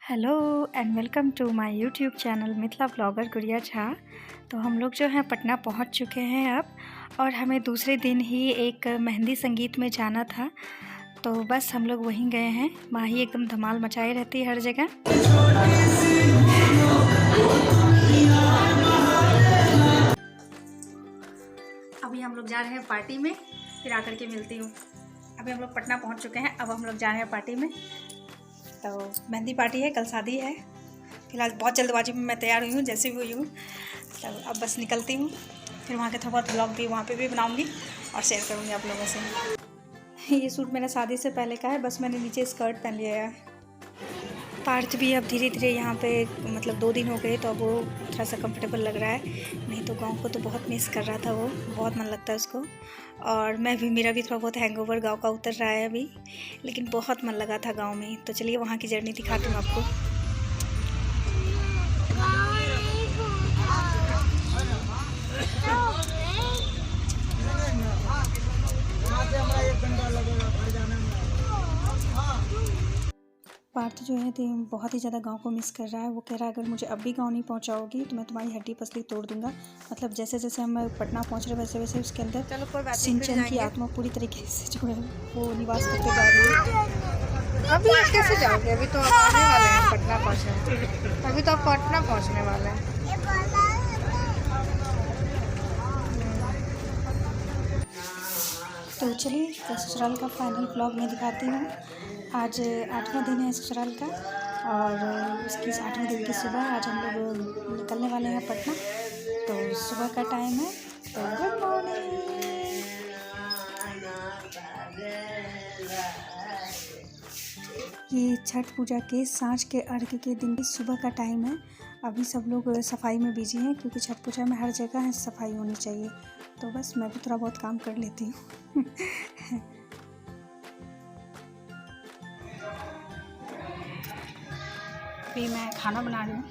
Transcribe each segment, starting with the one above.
Hello and welcome to my YouTube channel Mithila blogger Gudiya Jha. तो हम लोग जो हैं पटना पहुंच चुके हैं अब, और हमें दूसरे दिन ही एक मेहंदी संगीत में जाना था। तो बस हम लोग वहीं गए हैं। माही एकदम धमाल मचाए रहती है हर जगह। अभी हम लोग जा रहे हैं पार्टी में, फिर आकर के मिलती हूँ। अभी हम लोग पटना पहुँच चुके हैं, अब हम लोग जा रहे हैं पार्टी में। तो मेहंदी पार्टी है, कल शादी है। फिलहाल बहुत जल्दबाजी में मैं तैयार हुई हूँ, जैसे भी हुई हूँ। तो अब बस निकलती हूँ, फिर वहाँ के थोड़ा बहुत ब्लॉग भी वहाँ पे भी बनाऊँगी और शेयर करूँगी आप लोगों से। ये सूट मेरा शादी से पहले का है, बस मैंने नीचे स्कर्ट पहन लिया है। पार्थ भी अब धीरे धीरे यहाँ पे मतलब 2 दिन हो गए, तो अब वो थोड़ा सा कंफर्टेबल लग रहा है। नहीं तो गांव को तो बहुत मिस कर रहा था वो, बहुत मन लगता है उसको। और मैं भी, मेरा भी थोड़ा बहुत हैंगओवर गांव का उतर रहा है अभी, लेकिन बहुत मन लगा था गांव में। तो चलिए वहाँ की जर्नी दिखाती हूँ आपको। पार्थ जो है तो बहुत ही ज़्यादा गांव को मिस कर रहा है। वो कह रहा है अगर मुझे अब भी गांव नहीं पहुंचाओगी तो मैं तुम्हारी हड्डी पसली तोड़ दूंगा। मतलब जैसे जैसे हम पटना पहुंच रहे वैसे वैसे उसके अंदर सिंचन की आत्मा पूरी तरीके से जो है वो निवास करते जा रही है। अभी कैसे जाओगे? अभी तो आप आने वाले हैं, पटना पहुँचने। अभी तो आप पटना पहुँचने वाले हैं। तो चलिए ससुराल का फाइनल ब्लॉग में दिखाती हूँ। आज 8वां दिन है ससुराल का, और उसकी 8वें दिन की सुबह आज हम लोग निकलने वाले हैं पटना। तो सुबह का टाइम है, तो गुड मॉर्निंग। ये छठ पूजा के सांझ के अर्घ्य के दिन की सुबह का टाइम है। अभी सब लोग सफाई में बिजी हैं, क्योंकि छठ पूजा में हर जगह सफाई होनी चाहिए। तो बस मैं भी थोड़ा बहुत काम कर लेती हूँ। अभी मैं खाना बना रही हूँ।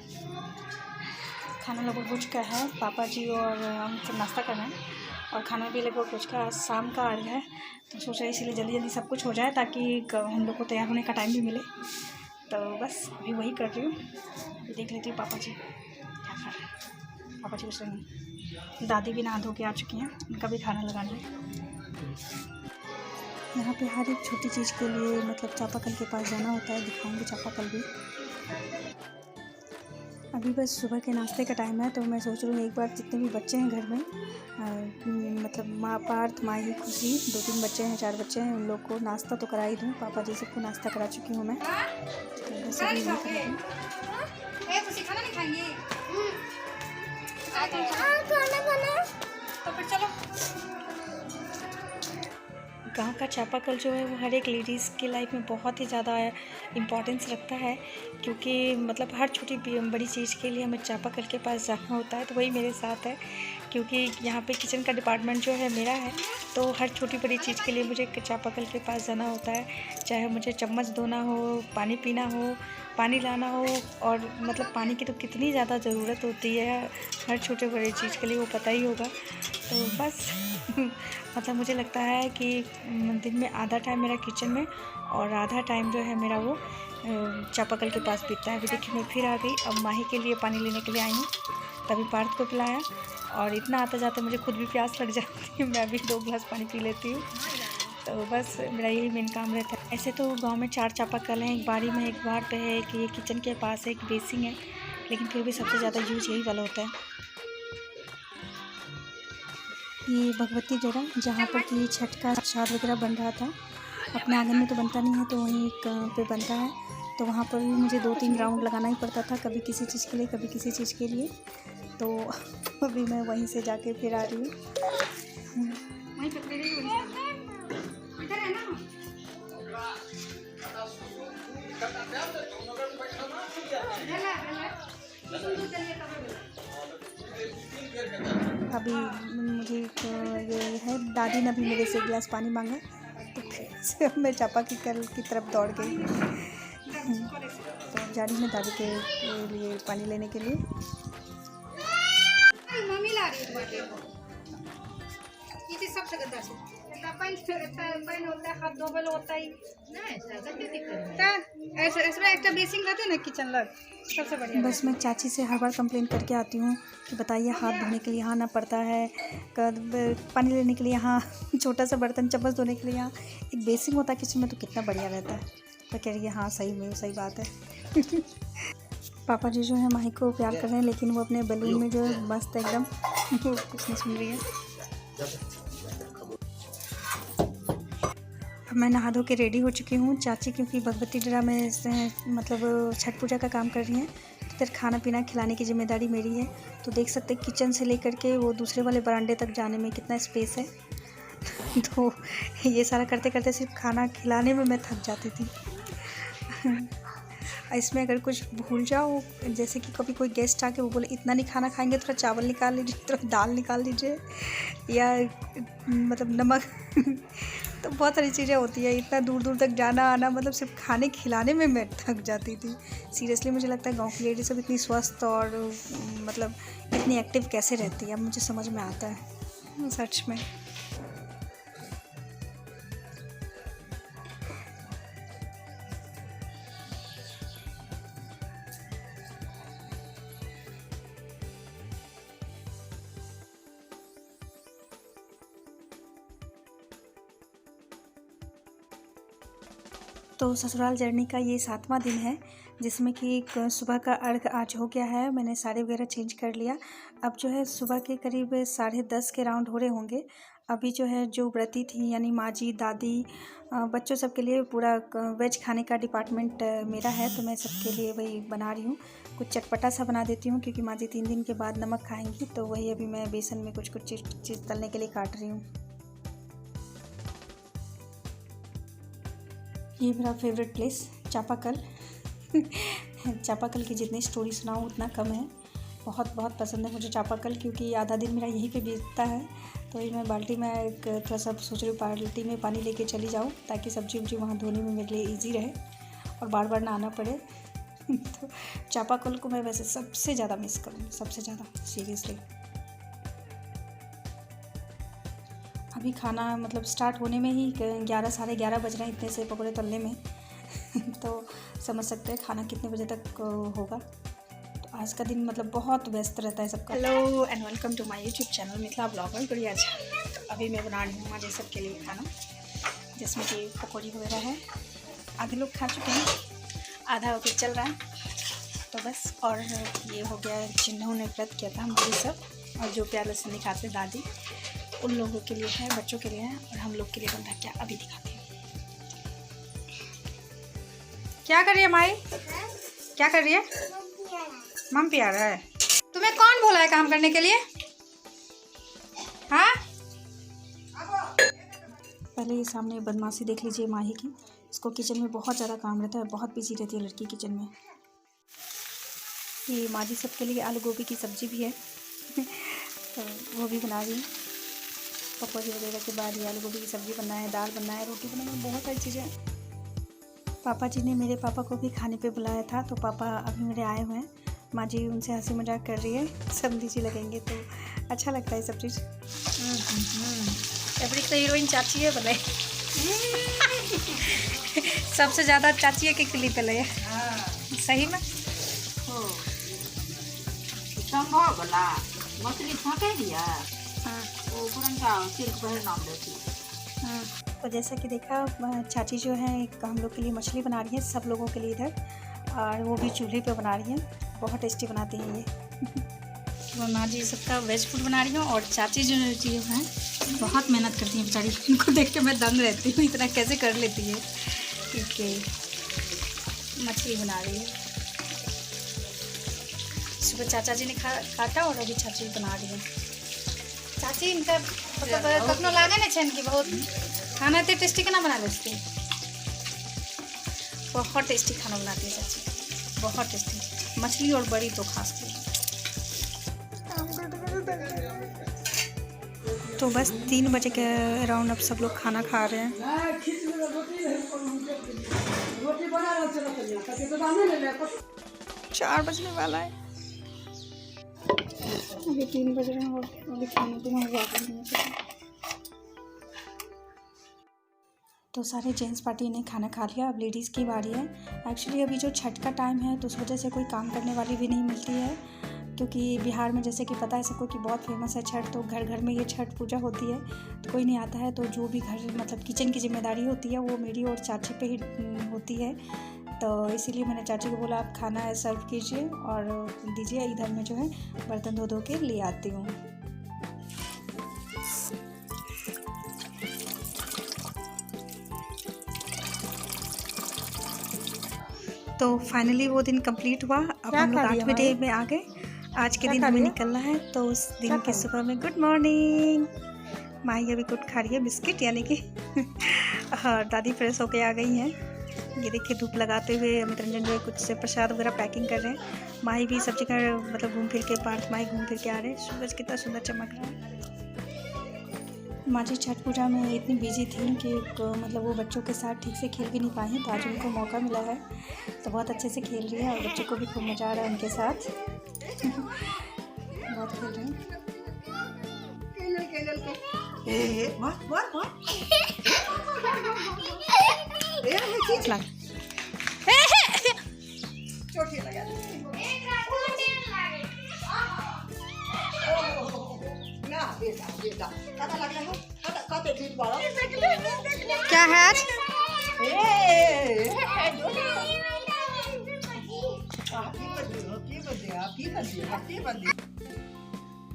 खाना लगभग हो चुका है, पापा जी और हम सब नाश्ता कर रहे हैं, और खाना भी लगभग हो चुका है। शाम का अर्घ्य है, तो सोच रहे इसीलिए जल्दी जल्दी सब कुछ हो जाए ताकि हम लोग को तैयार होने का टाइम भी मिले। तो बस अभी वही कर रही हूँ। देख लेती हूँ पापा जी क्या कर रहे हैं। पापा जी कुछ नहीं, दादी भी नहा धो के आ चुकी हैं, उनका भी खाना लगाना है। यहाँ पे हर एक छोटी चीज़ के लिए मतलब चापाकल के पास जाना होता है। दिखाऊंगी चापाकल भी। अभी बस सुबह के नाश्ते का टाइम है, तो मैं सोच रही हूँ एक बार जितने भी बच्चे हैं घर में, मतलब माँ पार्थ, माही, खुशी, 2-3 बच्चे हैं, 4 बच्चे हैं, उन लोग को नाश्ता तो करा ही दूँ। पापा जी सबको नाश्ता करा चुकी हूँ मैं। तो बस अभी यही कर दूँ। तो फिर चलो। गांव का चापाकल जो है वो हर एक लेडीज़ की लाइफ में बहुत ही ज़्यादा इम्पोर्टेंस रखता है, क्योंकि मतलब हर छोटी बड़ी चीज़ के लिए हमें चापाकल के पास जाना होता है। तो वही मेरे साथ है, क्योंकि यहाँ पे किचन का डिपार्टमेंट जो है मेरा है, तो हर छोटी बड़ी चीज़ के लिए मुझे चापाकल के पास जाना होता है। चाहे मुझे चम्मच धोना हो, पानी पीना हो, पानी लाना हो, और मतलब पानी की तो कितनी ज़्यादा ज़रूरत होती है हर छोटे बड़े चीज़ के लिए, वो पता ही होगा। तो बस मतलब मुझे लगता है कि दिन में आधा टाइम मेरा किचन में और आधा टाइम जो है मेरा वो चापाकल के पास बीतता है। अभी देखिए मैं फिर आ गई, अब माही के लिए पानी लेने के लिए आई हूँ। तभी पार्थ को पिलाया, और इतना आते जाते मुझे खुद भी प्यास लग जाती है। मैं भी 2 गिलास पानी पी लेती हूँ। तो बस मेरा यही मेन काम रहता है। ऐसे तो गांव में 4 चापाकल हैं, एक बाड़ी में, एक बाहर पे है, एक ये किचन के पास है, एक बेसिंग है, लेकिन फिर भी सबसे ज़्यादा यूज यही वाला होता है। ये भगवती डेरा, जहाँ पर कि छठ का प्रसाद वगैरह बन रहा था। अपने आंगन में तो बनता नहीं है, तो वहीं पे बनता है। तो वहाँ पर भी मुझे 2-3 राउंड लगाना ही पड़ता था, कभी किसी चीज़ के लिए, कभी किसी चीज़ के लिए। तो अभी मैं वहीं से जाके फिर आ रही हूँ। अभी मुझे ये है, दादी ने भी मेरे से 1 गिलास पानी मांगा, तो फिर से मैं चापाकल की तरफ दौड़ गई। तो जा रही हूँ दादी के लिए पानी लेने के लिए। मम्मी ला रही है सबसे गंदा से। सबसे बढ़िया। बस मैं चाची से हर बार कंप्लेन करके आती हूँ कि बताइए हाथ धोने के लिए यहाँ आना पड़ता है, पानी लेने के लिए यहाँ, छोटा सा बर्तन चम्मच धोने के लिए यहाँ एक बेसिन होता है किचन में, तो कितना बढ़िया रहता है। तो कह रही है हाँ सही में सही बात है। पापा जी जो है माही को प्यार कर रहे हैं, लेकिन वो अपने बैलून में जो है मस्त एकदम कुछ नहीं सुन रही है। अब मैं नहा धो के रेडी हो चुकी हूँ। चाची क्योंकि भगवती डरा में मतलब छठ पूजा का काम कर रही हैं, तो इधर खाना पीना खिलाने की जिम्मेदारी मेरी है। तो देख सकते हैं किचन से लेकर के वो दूसरे वाले बरामदे तक जाने में कितना स्पेस है। तो ये सारा करते करते सिर्फ खाना खिलाने में मैं थक जाती थी। इसमें अगर कुछ भूल जाओ, जैसे कि कभी कोई गेस्ट आके वो बोले इतना नहीं खाना खाएंगे, थोड़ा चावल निकाल लीजिए, थोड़ा दाल निकाल लीजिए, या मतलब नमक तो बहुत सारी चीज़ें होती है। इतना दूर दूर तक जाना आना, मतलब सिर्फ खाने खिलाने में मैं थक जाती थी। सीरियसली मुझे लगता है गांव की लेडी सब इतनी स्वस्थ और मतलब इतनी एक्टिव कैसे रहती है, अब मुझे समझ में आता है सच में। तो ससुराल जर्नी का ये 7वां दिन है, जिसमें कि सुबह का अर्घ आज हो गया है। मैंने साड़ी वगैरह चेंज कर लिया। अब जो है सुबह के करीब 10:30 के राउंड हो रहे होंगे। अभी जो है जो व्रती थी यानी माँ जी, दादी, बच्चों सब के लिए पूरा वेज खाने का डिपार्टमेंट मेरा है, तो मैं सबके लिए वही बना रही हूँ। कुछ चटपटा सा बना देती हूँ क्योंकि माँ जी 3 दिन के बाद नमक खाएँगी, तो वही अभी मैं बेसन में कुछ चीज़ तलने के लिए काट रही हूँ। ये मेरा फेवरेट प्लेस चापाकल। चापाकल की जितनी स्टोरी सुनाऊँ उतना कम है। बहुत बहुत पसंद है मुझे चापाकल, क्योंकि आधा दिन मेरा यहीं पे बीतता है। तो ये मैं बाल्टी में एक थोड़ा सा सोच रही हूँ बाल्टी में पानी लेके चली जाऊँ, ताकि सब्जी वब्जी वहाँ धोने में मेरे लिए ईजी रहे और बार बार ना आना पड़े। तो चापाकल को मैं वैसे सबसे ज़्यादा मिस करूँ, सबसे ज़्यादा सीरियसली। अभी खाना मतलब स्टार्ट होने में ही 11 साढ़े 11 बज रहे हैं, इतने से पकौड़े तलने में। तो समझ सकते हैं खाना कितने बजे तक होगा। तो आज का दिन मतलब बहुत व्यस्त रहता है सबका। Hello and welcome to my YouTube channel Mithila blogger Gudiya. तो अभी मैं बना रही हूँ मुझे सबके लिए खाना, जिसमें कि पकौड़ी वगैरह है। आधे लोग खा चुके हैं, आधा होकर चल रहा है। तो बस, और ये हो गया जिन्होंने व्रत किया था हमारे सब, और जो प्यार लहसुन नहीं खाते दादी, उन लोगों के लिए है, बच्चों के लिए है, और हम लोग के लिए बनता है क्या अभी दिखाते हैं। क्या कर रही है माई? क्या कर रही है? मम पिया रहा है। तुम्हें कौन बोला है काम करने के लिए? हाँ, पहले ये सामने बदमाशी देख लीजिए माही की। इसको किचन में बहुत ज़्यादा काम रहता है, बहुत बिजी रहती है लड़की किचन में। ये माँ जी सबके लिए आलू गोभी की सब्जी भी है। तो वो भी बना रही हूँ। पकौड़ी वगैरह के बाद ये आलू गोभी की सब्ज़ी बनना है, दाल बनना है, रोटी बनना है, बहुत सारी चीज़ें। पापा जी ने मेरे पापा को भी खाने पे बुलाया था, तो पापा अभी मेरे आए हुए हैं। माँ जी उनसे हंसी मजाक कर रही है, सब नीचे लगेंगे तो अच्छा लगता है सब चीज़। एवरी तो हीरोइन चाची है बोले। सबसे ज़्यादा चाची के क्लिप है सही में। मछली फाँके दिया। हाँ, तो जैसा कि देखा चाची जो है हम लोग के लिए मछली बना रही है, सब लोगों के लिए इधर, और वो भी चूल्हे पे बना रही है। बहुत टेस्टी बनाती हैं ये। तो माँ जी सबका वेज फूड बना रही हूँ, और चाची जो जी हैं बहुत मेहनत करती हैं बेचारी। इनको देख के मैं दंग रहती हूँ, इतना कैसे कर लेती है। ठीक, मछली बना रही है। सुबह चाचा जी ने काटा और अभी चाची बना रही है। चाची इनका मतलब कखनो लागे ना छन कि बहुत खाना इतने टेस्टी केना बना लेती है। बहुत टेस्टी खाना बनाती है चाची, बहुत टेस्टी। मछली और बड़ी तो खास कर। तो बस 3 बजे के अराउंड अब सब लोग खाना खा रहे हैं। 4 बजने वाला है, अभी 3 बज रहे हैं और अभी खाना पीना हुआ नहीं है। तो सारे जेंट्स पार्टी ने खाना खा लिया, अब लेडीज़ की बारी है। एक्चुअली अभी जो छठ का टाइम है तो उस वजह से कोई काम करने वाली भी नहीं मिलती है, क्योंकि बिहार में जैसे कि पता है सबको कि बहुत फेमस है छठ, तो घर घर में ये छठ पूजा होती है, तो कोई नहीं आता है। तो जो भी घर मतलब किचन की जिम्मेदारी होती है वो मेरी और चाची पे ही होती है। तो इसीलिए मैंने चाची को बोला आप खाना सर्व कीजिए और दीजिए, इधर में जो है बर्तन धो के ले आती हूँ। तो फाइनली वो दिन कंप्लीट हुआ। अब हम लोग 8वें डे में आ गए। आज के दिन हमें निकलना है, तो उस दिन के सुबह में गुड मॉर्निंग। माही अभी कुछ खा रही है, बिस्किट यानी कि हाँ, दादी फ्रेश होके आ गई हैं। ये देखिए धूप लगाते हुए अमित रंजन जो है कुछ से प्रसाद वगैरह पैकिंग कर रहे हैं। माही भी सब जगह मतलब घूम फिर के, पार्थ माही घूम फिर के आ रहे हैं। सूरज कितना सुंदर चमक रहा है। माँ जी छठ पूजा में इतनी बिजी थी कि मतलब वो बच्चों के साथ ठीक से खेल भी नहीं पाई, तो आज उनको मौका मिला है तो बहुत अच्छे से खेल रही है और बच्चों को भी खूब मज़ा आ रहा है उनके साथ। बहुत खेल रहे हैं। क्या है आज?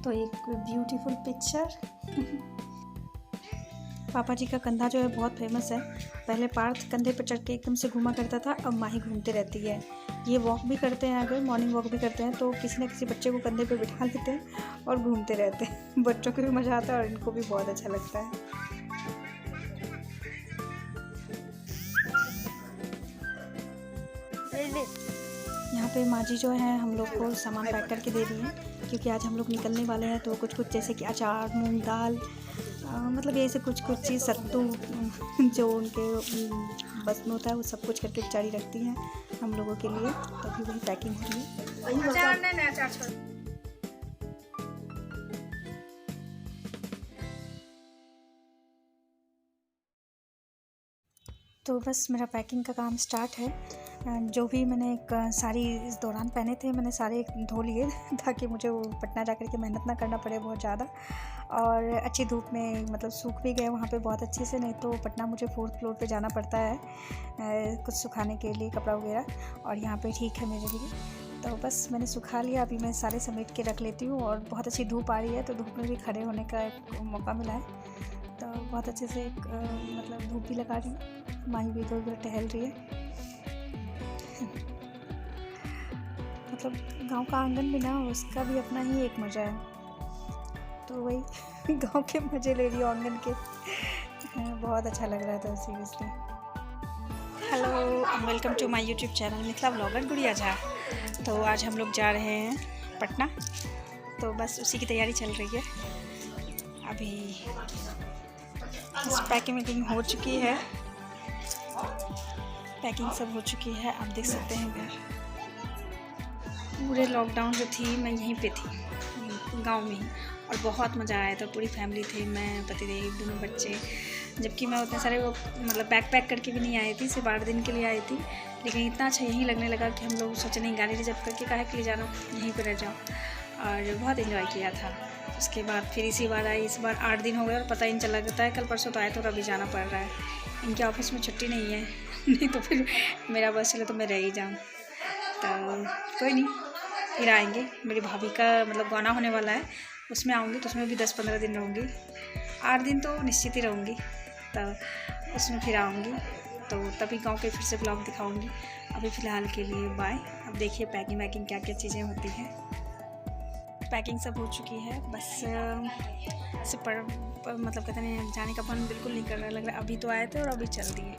तो एक ब्यूटीफुल पिक्चर। पापा जी का कंधा जो है बहुत फेमस है। पहले पार्थ कंधे पर चढ़ के एकदम से घूमा करता था, अब माही घूमते रहती है। ये वॉक भी करते हैं, अगर मॉर्निंग वॉक भी करते हैं तो किसी न किसी बच्चे को कंधे पे बिठा लेते हैं और घूमते रहते हैं। बच्चों को भी मज़ा आता है और इनको भी बहुत अच्छा लगता है। यहाँ पे माँ जी जो है हम लोग को सामान पैक करके दे रही हैं, क्योंकि आज हम लोग निकलने वाले हैं। तो कुछ कुछ जैसे कि अचार, मूंग दाल, मतलब ऐसे कुछ कुछ चीज़, सत्तू जो उनके बस में होता है वो सब कुछ करके बेचारी रखती हैं हम लोगों के लिए। तो अभी वही पैकिंग हो रही है। तो बस मेरा पैकिंग का काम स्टार्ट है। जो भी मैंने साड़ी इस दौरान पहने थे मैंने सारे धो लिए ताकि मुझे वो पटना जा कर के मेहनत ना करना पड़े बहुत ज़्यादा, और अच्छी धूप में मतलब सूख भी गए वहाँ पे बहुत अच्छे से। नहीं तो पटना मुझे 4th फ्लोर पे जाना पड़ता है कुछ सुखाने के लिए कपड़ा वगैरह, और यहाँ पे ठीक है मेरे लिए। तो बस मैंने सुखा लिया, अभी मैं सारे समेट के रख लेती हूँ। और बहुत अच्छी धूप आ रही है तो धूप में भी खड़े होने का एक मौका मिला है, तो बहुत अच्छे से मतलब धूप भी लगा रही हूँ। माही भी इधर टहल रही है। मतलब गांव का आंगन भी ना, उसका भी अपना ही एक मज़ा है। तो वही गांव के मज़े ले रही हूँ आंगन के। बहुत अच्छा लग रहा था seriously. Hello and welcome to my YouTube channel Mithila blogger Gudiya Jha. तो आज हम लोग जा रहे हैं पटना, तो बस उसी की तैयारी चल रही है। अभी पैकिंग हो चुकी है, पैकिंग सब हो चुकी है। आप देख सकते हैं घर। पूरे लॉकडाउन जो थी मैं यहीं पे थी गांव में ही, और बहुत मज़ा आया था। पूरी फैमिली थी, मैं पतिदेव, दोनों बच्चे। जबकि मैं उतने सारे वो मतलब बैग पैक करके भी नहीं आई थी, सिर्फ 8 दिन के लिए आई थी। लेकिन इतना अच्छा यहीं लगने लगा कि हम लोग सोचे नहीं गाड़ी रिजर्व करके काहे के लिए जाना, यहीं पर रह जाओ। और बहुत इन्जॉय किया था। उसके बाद फिर इसी बार आई, इस बार 8 दिन हो गए और पता ही नहीं चला करता है। कल परसों तो आए तो अभी जाना पड़ रहा है। इनके ऑफिस में छुट्टी नहीं है नहीं तो फिर मेरा बस चले तो मैं रह ही जाऊँ। तो कोई नहीं, फिर आएंगे। मेरी भाभी का मतलब गाना होने वाला है, उसमें आऊँगी, तो उसमें भी 10-15 दिन रहूँगी। 8 दिन तो निश्चित ही रहूँगी, तो उसमें फिर आऊँगी, तो तभी गांव के फिर से ब्लॉग दिखाऊँगी। अभी फ़िलहाल के लिए बाय। अब देखिए पैकिंग वैकिंग क्या क्या चीज़ें होती हैं। पैकिंग सब हो चुकी है, बस से मतलब कहते हैं जाने का मन बिल्कुल नहीं कर रहा, लग रहा है अभी तो आए थे और अभी चल दिए,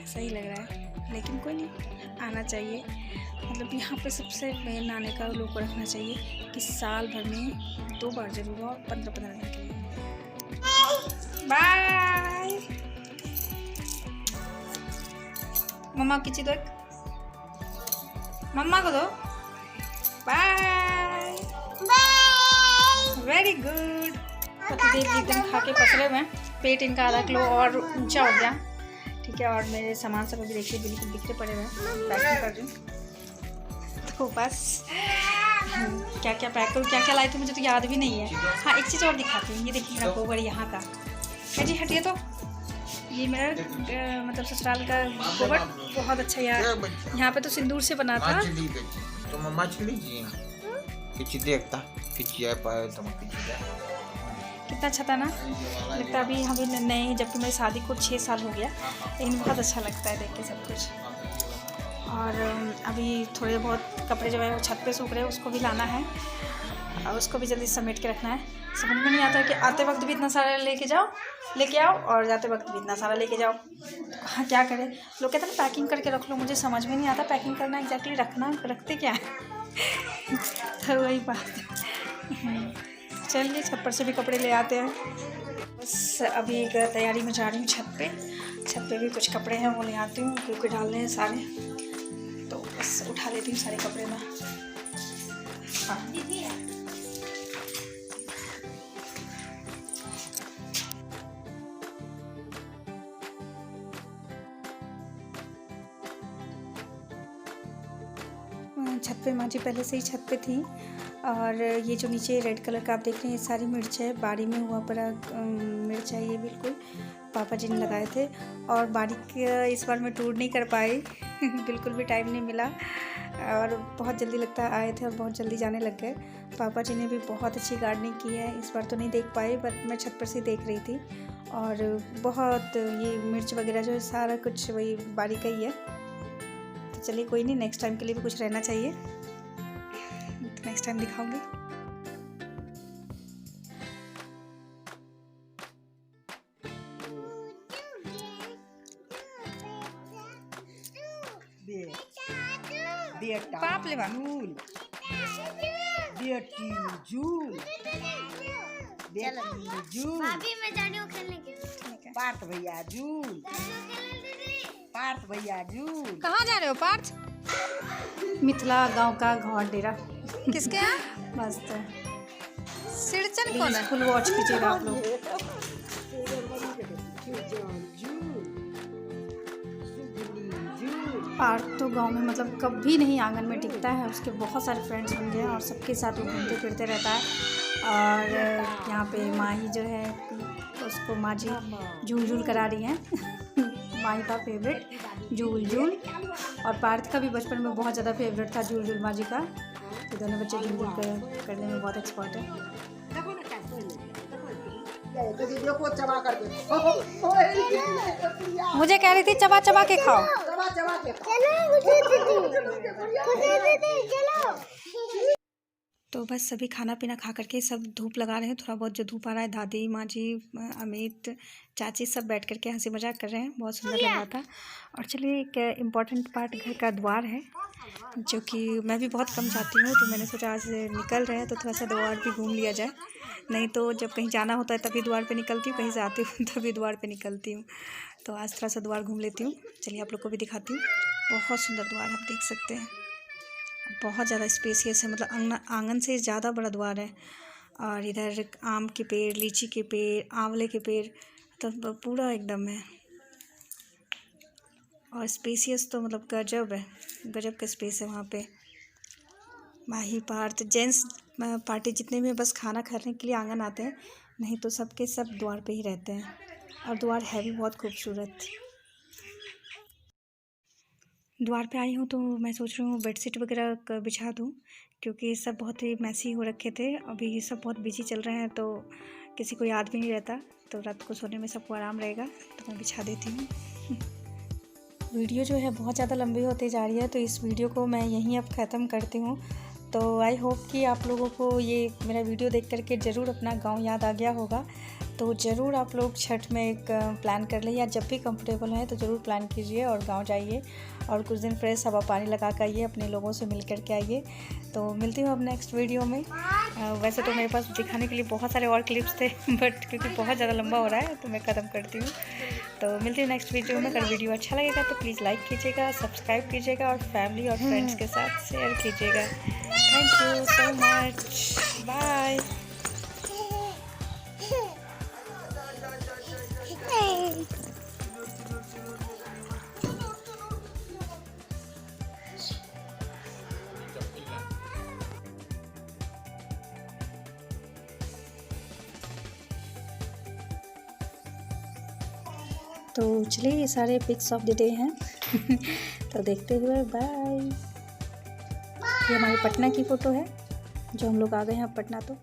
ऐसा ही लग रहा है। लेकिन कोई नहीं, आना चाहिए। मतलब यहाँ पे सबसे मेन आने का लोग को रखना चाहिए कि साल भर में 2 बार जरूर हो, 15-15 दिन के लिए। बाय। मम्मा की चीज़ दो, मम्मा को दो। बाय। Very good. पतिदेव जी एकदम खा के पसरे हुए हैं, पेट इनका आधा किलो और ऊंचा हो गया। ठीक है। और मेरे सामान सब अभी देखिए बिल्कुल बिखरे पड़े हुए हैं, पैकिंग कर रही हूँ। तो बस क्या क्या पैक करूँ, क्या क्या लाई थी मुझे तो याद भी नहीं है। हाँ, एक चीज़ और दिखाती हूँ। ये देखिए मेरा गोबर यहाँ का है जी, हटिए। तो ये मेरा मतलब ससुराल का गोबर बहुत अच्छा यार। यहाँ पे तो सिंदूर से बना था। कितना अच्छा था ना, लगता अभी हमें नए, जबकि मेरी शादी को 6 साल हो गया, लेकिन बहुत अच्छा लगता है देख के सब कुछ। और अभी थोड़े बहुत कपड़े जो है वो छत पे सूख रहे हैं, उसको भी लाना है और उसको भी जल्दी समेट के रखना है। समझ में नहीं आता है कि आते वक्त भी इतना सारा लेके आओ और जाते वक्त भी इतना सारा लेके जाओ। हाँ, क्या करें। लोग कहते हैं ना पैकिंग करके रख लो, मुझे समझ में नहीं आता पैकिंग करना एग्जैक्टली रखते क्या है। तो वही बात है। चलिए छत पर से भी कपड़े ले आते हैं। बस अभी एक तैयारी में जा रही हूँ छत पे भी कुछ कपड़े हैं वो ले आती हूँ, क्योंकि डालने हैं सारे। तो बस उठा लेती हूँ सारे कपड़े में। हाँ, छत पे माँ जी पहले से ही छत पे थी। और ये जो नीचे रेड कलर का आप देख रहे हैं, ये सारी मिर्च है, बाड़ी में हुआ पड़ा मिर्च है ये, बिल्कुल पापा जी ने लगाए थे। और बाड़ी का इस बार मैं टूर नहीं कर पाई बिल्कुल भी टाइम नहीं मिला, और बहुत जल्दी लगता है आए थे और बहुत जल्दी जाने लग गए। पापा जी ने भी बहुत अच्छी गार्डनिंग की है, इस बार तो नहीं देख पाई, बट मैं छत पर से देख रही थी। और बहुत ये मिर्च वगैरह जो है सारा कुछ वही बाड़ी का ही है। तो चलिए कोई नहीं, नेक्स्ट टाइम के लिए भी कुछ रहना चाहिए, तो नेक्स्ट टाइम दिखाऊंगी। पाप ले पार्थ भैया झूल, पार्थ भैया झूल। कहाँ जा रहे हो पार्थ? मिथिला गांव का घाट डेरा। किसके यहाँ? मस्त है। सिरचन कौन है? फुल वॉच कीजिएगा आप लोग। पार्थ तो गांव में मतलब कभी नहीं आंगन में टिकता है, उसके बहुत सारे फ्रेंड्स बन गए हैं और सबके साथ वो घूमते फिरते रहता है। और यहाँ पे माही जो है उसको माँ जी झूल करा रही हैं माही का फेवरेट झूल। और पार्थ का भी बचपन में बहुत ज़्यादा फेवरेट था झूल माँ जी का। तो दोनों बच्चे झूल करने में बहुत एक्सपर्ट है। मुझे कह रही थी चबा चबा के खाओ। तो बस सभी खाना पीना खा करके सब धूप लगा रहे हैं, थोड़ा बहुत जो धूप आ रहा है। दादी, माँ जी, अमित, चाची सब बैठ करके हंसी मजाक कर रहे हैं, बहुत सुंदर लग रहा था। और चलिए एक इम्पॉर्टेंट पार्ट घर का द्वार है, जो कि मैं भी बहुत कम जाती हूँ, तो मैंने सोचा आज निकल रहे हैं तो थोड़ा सा द्वार भी घूम लिया जाए। नहीं तो जब कहीं जाना होता है तभी द्वार पे निकलती हूँ, कहीं से आती हूँ तभी द्वार पे निकलती हूँ। तो आज थोड़ा सा द्वार घूम लेती हूँ। चलिए आप लोग को भी दिखाती हूँ। बहुत सुंदर द्वार आप देख सकते हैं, बहुत ज़्यादा स्पेसियस है, मतलब आंगन से ज़्यादा बड़ा द्वार है। और इधर आम के पेड़, लीची के पेड़, आंवले के पेड़, तो पूरा एकदम है। और स्पेसियस तो मतलब गजब है, गजब का स्पेस है वहाँ पे। माही, पार्थ, जेंट्स पार्टी जितने भी बस खाना खाने के लिए आंगन आते हैं, नहीं तो सबके सब द्वार पे ही रहते हैं। और द्वार है भी बहुत खूबसूरत। द्वार पे आई हूँ तो मैं सोच रही हूँ बेडशीट वगैरह बिछा दूँ, क्योंकि सब बहुत ही मैसी हो रखे थे। अभी सब बहुत बिजी चल रहे हैं, तो किसी को याद भी नहीं रहता, तो रात को सोने में सबको आराम रहेगा, तो मैं बिछा देती हूँ। वीडियो जो है बहुत ज़्यादा लंबी होती जा रही है, तो इस वीडियो को मैं यहीं अब ख़त्म करती हूँ। तो आई होप कि आप लोगों को ये मेरा वीडियो देख करके ज़रूर अपना गांव याद आ गया होगा। तो ज़रूर आप लोग छठ में एक प्लान कर लें, या जब भी कंफर्टेबल हैं तो ज़रूर प्लान कीजिए और गांव जाइए और कुछ दिन फ्रेश हवा पानी लगा कर आइए, अपने लोगों से मिल कर के आइए। तो मिलती हूँ अब नेक्स्ट वीडियो में। वैसे तो मेरे पास दिखाने के लिए बहुत सारे और क्लिप्स थे, बट क्योंकि बहुत ज़्यादा लंबा हो रहा है तो मैं ख़त्म करती हूँ। तो मिलती हूँ नेक्स्ट वीडियो में। अगर वीडियो अच्छा लगेगा तो प्लीज़ लाइक कीजिएगा, सब्सक्राइब कीजिएगा और फैमिली और फ्रेंड्स के साथ शेयर कीजिएगा। Thank you so much, bye. तो चलिए ये सारे पिक्स ऑफ द डे हैं। तो देखते हुए बाय। ये हमारी पटना की फ़ोटो है जो हम लोग आ गए हैं पटना तो।